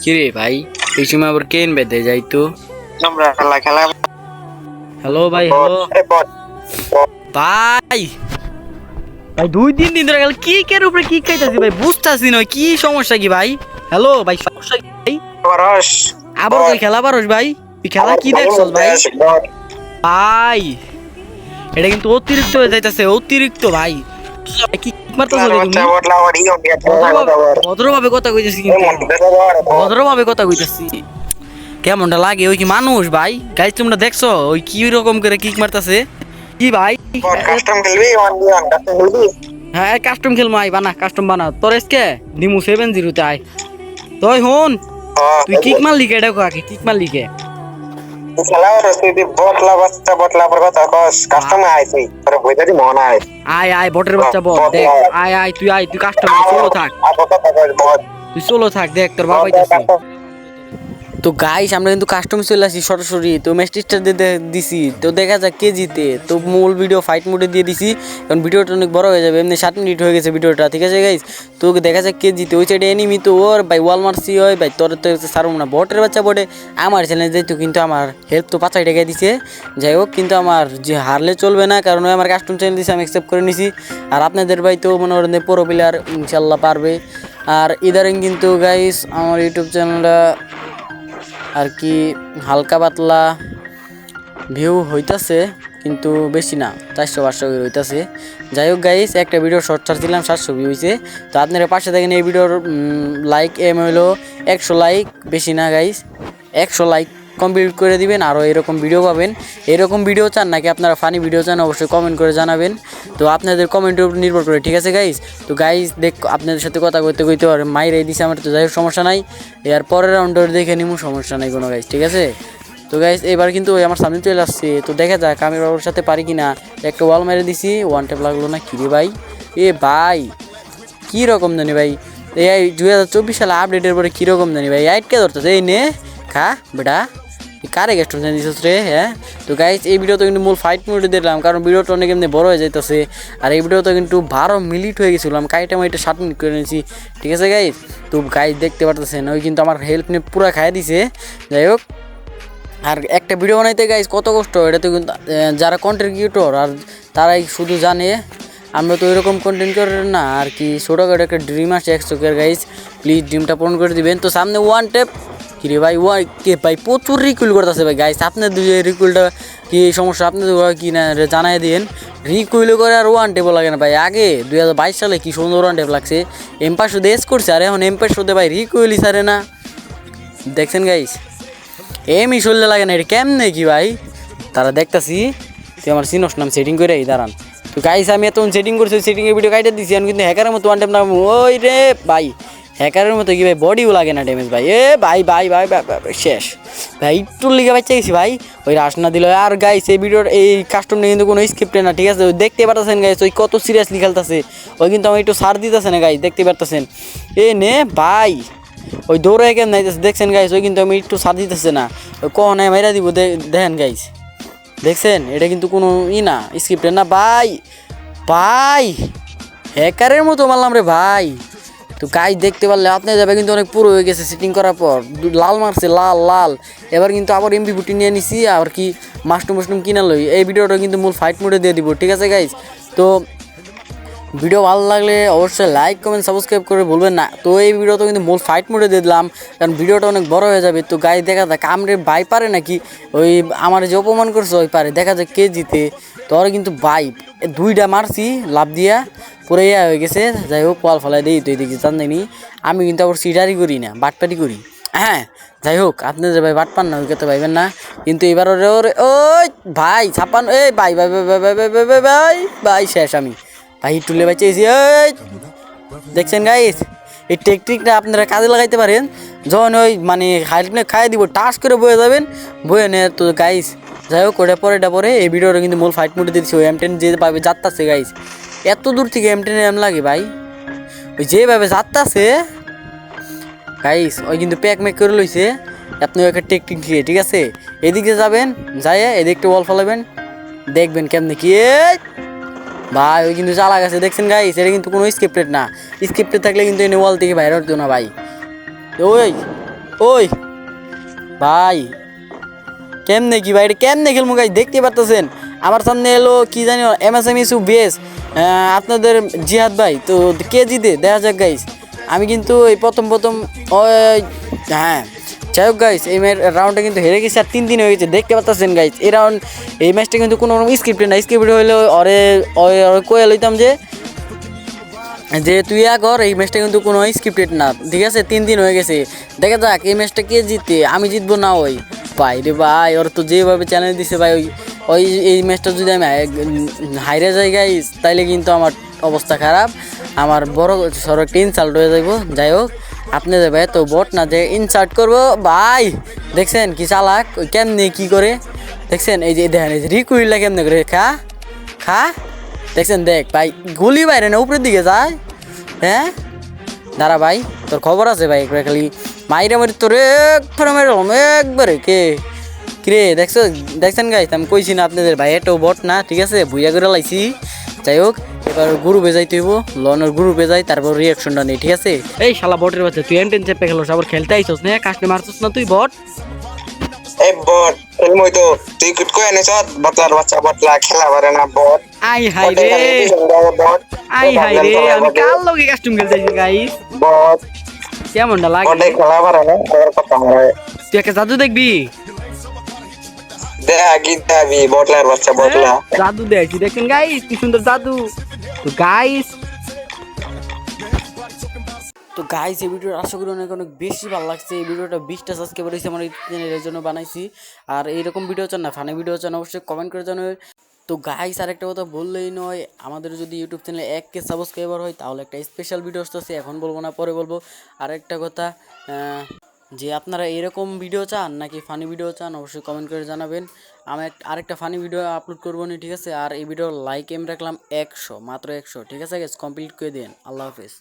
কিরে ভাই, এই সময় আবার কেন বেঁধে যাই তো? আমরা খেলা খেলা হ্যালো ভাই, হ্যালো ভাই। ভাই 2-3 দিন ধরে গেল কি কের উপরে কি খাইতাছি ভাই, বুঝতাছি না কি সমস্যা কি ভাই। হ্যালো ভাই, সমস্যা কি ভাই? রস আবার কই খেলা পারোস ভাই? তুই খেলা কি দেখছস ভাই? ভাই এটা কিন্তু অতিরিক্ত হয়ে যাইতাছে, অতিরিক্ত ভাই। কি মারতাছ রে তুমি? ভদ্রভাবে কথা কইতাছি কিন্তু, ভদ্রভাবে কথা কইতাছি। কেমনটা লাগে? ওই কি মানুষ ভাই? গাইজ তোমরা দেখছো ওই কি রকম করে কিক মারতাছে? কি ভাই? কাস্টম খেলবি 1v1 কাস্টম খেলবি? হ্যাঁ কাস্টম খেলবো, আই বানা কাস্টম বানা তোর এসকে নিমু 70 তে আয়। তুই হুন, তুই কিক মারলি কে? দেখো আগে কিক মারলি কে? খেলা রসিদি বটলা পর কথা কস কাস্টম আইছি তোর বইদাদি মন আয়। আয় আয় বটের বাচ্চা বল দেখ, আয় তুই কাস্টম সোলো থাক, তুই সোলো থাক, দেখ তোর বাবা আইতাছে। তো গাইস আমরা কিন্তু কাস্টম চলে আসি সরাসরি, তো ম্যাচটা দিছি, তো দেখা যাক কে জিতে। তো মূল ভিডিও ফাইট মোডে দিয়ে দিছি, কারণ ভিডিওটা অনেক বড় হয়ে যাবে, এমনি 7 মিনিট হয়ে গেছে ভিডিওটা, ঠিক আছে গাইস। তো দেখা যাক কে জিতে। ওই সাইডে এনিমি তো ওর ভাই ওয়াল মারছি, হয় ভাই তোর তো সারুম না, বটের বাচ্চা বটে আমার চ্যালেঞ্জ দিত, কিন্তু আমার হেল্প তো 5 টাকা দিছে। যাই হোক, কিন্তু আমার যে হারলে চলবে না, কারণ ওই আমার কাস্টম চ্যালেঞ্জ দিছে, আমি অ্যাকসেপ্ট করে নিছি। আর আপনাদের ভাই তো মনে করেন প্রো প্লেয়ার, ইনশাল্লাহ পারবে। আর ইদারিং কিন্তু গাইস আমার ইউটিউব চ্যানেলটা আর কি হালকা পাতলা ভিউ হইতাছে, কিন্তু বেশি না, 400-500 হইতাছে। যাই হোক গাইস, একটা ভিডিও শর্ট ছাড়ছিলাম, 700 ভিউ হয়েছে। তো আপনারা পাশে থাকেন, এই ভিডিওর লাইক এম হইলো 100 লাইক, বেশি না গাইস, 100 লাইক কমপ্লিট করে দিবেন। আরও এরকম ভিডিও পাবেন। এরকম ভিডিও চান নাকি আপনারা ফানি ভিডিও চান, অবশ্যই কমেন্ট করে জানাবেন। তো আপনাদের কমেন্টের উপর নির্ভর করে, ঠিক আছে গাইস। তো গাইস দেখ, আপনাদের সাথে কথা কইতে আর মাইরে দিছে আমার, তো যাই হোক সমস্যা নাই, এর পরের রাউন্ডের দেখে নিমু, সমস্যা নাই কোনো গাইস, ঠিক আছে। তো গাইস এবার কিন্তু ওই আমার সামনে চলে আসছে, তো দেখা যাক আমি ওর সাথে পারি কিনা। একটা ওয়াল মেরে দিছি, ওয়ান ট্যাপ লাগলো না, কিরে ভাই, এ ভাই কী রকম জানি ভাই, এই 2024 সালে আপডেটের পরে কীরকম জানি ভাই, আইটকে ধরতেছে, এই নে খা বেটা, কারে গেস্ট দিছিস রে। হ্যাঁ তো গাইস এই ভিডিওতে কিন্তু মূল ফাইট মোডে দিলাম, কারণ ভিডিওটা অনেক এমনি বড় হয়ে যাইতেছে। আর এই ভিডিওতে কিন্তু 12 মিনিট হয়ে গেছিলাম, কাইটা মাইটা 7 মিনিট করে নিয়েছি, ঠিক আছে গাইস। তো গাইস দেখতে পারতেছেন ওই কিন্তু আমার হেল্প নিয়ে পুরো খাইয়ে দিছে। যাই হোক, আর একটা ভিডিও বানাইতে গাইস কত কষ্ট, এটা তো কিন্তু যারা কন্টেন্ট ক্রিয়েটর আর তারাই শুধু জানে, আমরা তো এরকম কন্টেন্ট ক্রিয়েটর না আর কি। ছোটোখাটো একটা ড্রিম আছে 100 গাইস, প্লিজ ড্রিমটা পূরণ করে দিবেন। তো সামনে ওয়ান ট্যাপ, কিরে ভাই কে ভাই প্রচুর রিকুইল করতেছে ভাই গাইস, আপনাদের রিকুইলটা কি সমস্যা, আপনাদের কি না জানাই দিন। রিকুইল করে আর ওয়ান টেপও লাগে না ভাই, আগে 2022 সালে কি সুন্দর ওয়ান টেপ লাগছে, এম্পার শুধু এস করছে, আর এখন এম্পার শুধু ভাই রিকুইলই সারে না, দেখছেন গাইস, এমই শরীরে লাগে না, এটা কেমনে কি ভাই তারা দেখতাছি। তুই আমার সিনোস নাম সেটিং করে দাঁড়ান। তো গাইস আমি এত সেটিং করছি, সেটিংয়ের ভিডিও কাইটে দিচ্ছি, আমি কিন্তু হ্যাকারের মতো ওয়ান টেপ নাম, ওই রে ভাই হ্যাকারের মতো কি ভাই বডিও লাগে না ড্যামেজ ভাই, এ ভাই ভাই ভাই শেষ ভাই, একটু লিগে বাচ্চা গেছি ভাই, ওই রাশ না দিল। আর গাইস এই ভিডিওর এই কাস্টমটা কিন্তু কোনো স্ক্রিপ্টে না, ঠিক আছে, ওই দেখতে পারতেছেন গাইস, ওই কত সিরিয়াসলি খেলতেছে, ওই কিন্তু আমি একটু সার দিতেছে না গাইস, দেখতে পারতেছেন। এ নে ভাই ওই দৌড়ে কেন নাইতেছে, দেখছেন গাইস, ওই কিন্তু আমি একটু সার দিতেছে না, ওই কখন মেরা দিব দেখেন গাইস, দেখছেন এটা কিন্তু কোনো না স্ক্রিপ্টে না ভাই, ভাই হ্যাকারের মতো মারলাম রে ভাই। তো গাইস দেখতে পারলে আপনি যাবে কিন্তু অনেক পুরো হয়ে গেছে সেটিং করার পর, লাল মারছে লাল। এবার কিন্তু আবার MP40 নিয়ে নিছি, আর কি মাশরুম কিনা লই। এই ভিডিওটা কিন্তু মূল ফাইট মোডে দিয়ে দিব, ঠিক আছে গাইস। তো ভিডিও ভালো লাগলে অবশ্যই লাইক কমেন্ট সাবস্ক্রাইব করে বলবেন না। তো এই ভিডিওটা কিন্তু মূল ফাইট মোডে দিয়ে দিলাম, কারণ ভিডিওটা অনেক বড় হয়ে যাবে। তো গাইস দেখা যাক আমরে ভাই পারে নাকি, ওই আমার যে অপমান করছে ওই পারে, দেখা যাক কে জিতে। তোর কিন্তু ভাই 2টা মারছি লাভ দিয়া, পুরো ইয়া হয়ে গেছে। যাই হোক ওয়াল ফলাই দিই, তুই দেখি জান জানি আমি কিন্তু আবার সিটারি করি না, বাটপাটি করি। হ্যাঁ যাই হোক, আপনাদের ভাই বাট পান না, ওই কথা ভাইবেন না। কিন্তু এবার ওরে ওই ভাই ছাপান, এই ভাই ভাই ভাই ভাই ভাই ভাই ভাই ভাই ভাই শেষ আমি ভাই, টুলে বাঁচিয়েছি। এই দেখছেন গাইস, এই টেকনিকটা আপনারা কাজে লাগাইতে পারেন, যখন ওই মানে হাইলনে খাইয়ে দিব, টাস করে বয়ে যাবেন, বয়ে নে। তো গাইস যাই হোক, ওটা পরে এই ভিডিওটা কিন্তু মূল ফাইট মোডে দিচ্ছি, ওই M10 যে পাবে যাত্তাছে গাইস, এত দূর থেকে M10 এম লাগে ভাই, ওই যেভাবে যাত্তাছে গাইস, ওই কিন্তু প্যাক ম্যাক করে লইছে। আপনি একটা টেকনিক দিয়ে, ঠিক আছে, এদিকে যাবেন, যাই এদিকটা ওয়াল ফেলাবেন, দেখবেন কেমনি কি ভাই, ওই কিন্তু চালা গেছে, দেখছেন গাইস, এটা কিন্তু কোনো স্ক্রিপ্টেড না, স্ক্রিপ্টেড থাকলে কিন্তু এনে ওয়াল থেকে বাইরে হতো না ভাই। ওই ওই ভাই কেমনে কি ভাই, এটা কেমনে খেলবো গাইস? দেখতে পারতেছেন আমার সামনে এলো কি জানি এমএসএম ইসু বেস আপনাদের জিহাদ ভাই। তো কে জিতে দেখা যাক গাইস। আমি কিন্তু এই প্রথম ওই হ্যাঁ যাই হোক গাইস, এই রাউন্ডটা কিন্তু হেরে গেছে আর 3 দিন হয়ে গেছে। দেখতে পাচ্ছেন গাইস এই ম্যাচটা কিন্তু কোনো স্ক্রিপ্টে না, স্ক্রিপ্টে হইলে ওরে কয়ে লইতাম যে তুই কর। এই ম্যাচটা কিন্তু কোনো স্ক্রিপ্টেড না, ঠিক আছে? 3 দিন হয়ে গেছে, দেখা যাক এই ম্যাচটা কে জিতে, আমি জিতবো না ওই ভাই রে ভাই। ওর তো যেভাবে চ্যালেঞ্জ দিছে ভাই, ওই এই ম্যাচটা যদি আমি হাইরে যাই গাইস তাইলে কিন্তু আমার অবস্থা খারাপ, আমার বড় সড়ো একটা ইনসাল্ট হয়ে যাইবো। যাই হোক আপনাদের ভাই তো বট না যে ইনসাল্ট করবো ভাই। দেখছেন কি চালাক, ওই কেমনে কি করে দেখছেন? এই যে দেখেন এই যে রিকুইলা কেমনে করে খা খা দেখছেন? দেখ ভাই গুলি বাইরে না উপরের দিকে যায়। হ্যাঁ দাঁড়া ভাই, তোর খবর আছে ভাই, একবার খালি মাইরা মারি তোর একবারে মারলাম একবারে। কিরে দেখছেন গাইস? আমি কইছি না আপনাদের ভাই এটাও বট না, ঠিক আছে? ভুইয়া করে লাইছি। যাই হোক এবার গ্রুপে যাইতে হইব, লনের গ্রুপে যাই, তারপর রিয়াকশনটা নেই, ঠিক আছে? এই শালা বটের বাচ্চা, তুই এমটেন চেপে খেলোস, আবার খেলতে আইছস না? কাস্টে মারছস না তুই বট? এই বট খেলমই তো, তুই কুট কই এনেছ? বটলার বাচ্চা বটলা খেলা পারে না বট। আই হাই রে, বট আই হাই রে, আমি কাল লগে কাস্টম খেলতে আইছি গাইস। বট কেমনটা লাগে? বটে খেলা পারে না, ওর কথা হয়। তুই একটা জাদু দেখবি? দেখাবি বটলার বাচ্চা বটলা। জাদু দেখি, দেখেন গাইস কি সুন্দর জাদু। তো গাইস এই ভিডিওটা আশা করি অনেক অনেক বেশি ভালো লাগছে। এই ভিডিওটা 20টা সাবস্ক্রাইবার হয়েছে আমার এই চ্যানেলের জন্য বানাইছি। আর এইরকম ভিডিও চান না, ফানি ভিডিও চান, অবশ্যই কমেন্ট করে জানাবেন। তো গাইস আরেকটা কথা বললেই নয়, আমাদের যদি ইউটিউব চ্যানেলে 1K সাবস্ক্রাইবার হয় তাহলে একটা স্পেশাল ভিডিও আসতেছে, এখন বলবো না পরে বলবো। আরেকটা কথা যে আপনারা এরকম ভিডিও চান নাকি ফানি ভিডিও চান, অবশ্যই কমেন্ট করে জানাবেন। আমি আরেকটা ফানি ভিডিও আপলোড করবো না, ঠিক আছে? আর এই ভিডিও লাইক রাখলাম 100, মাত্র 100, ঠিক আছে? কমপ্লিট করে দিন। আল্লাহ হাফেজ।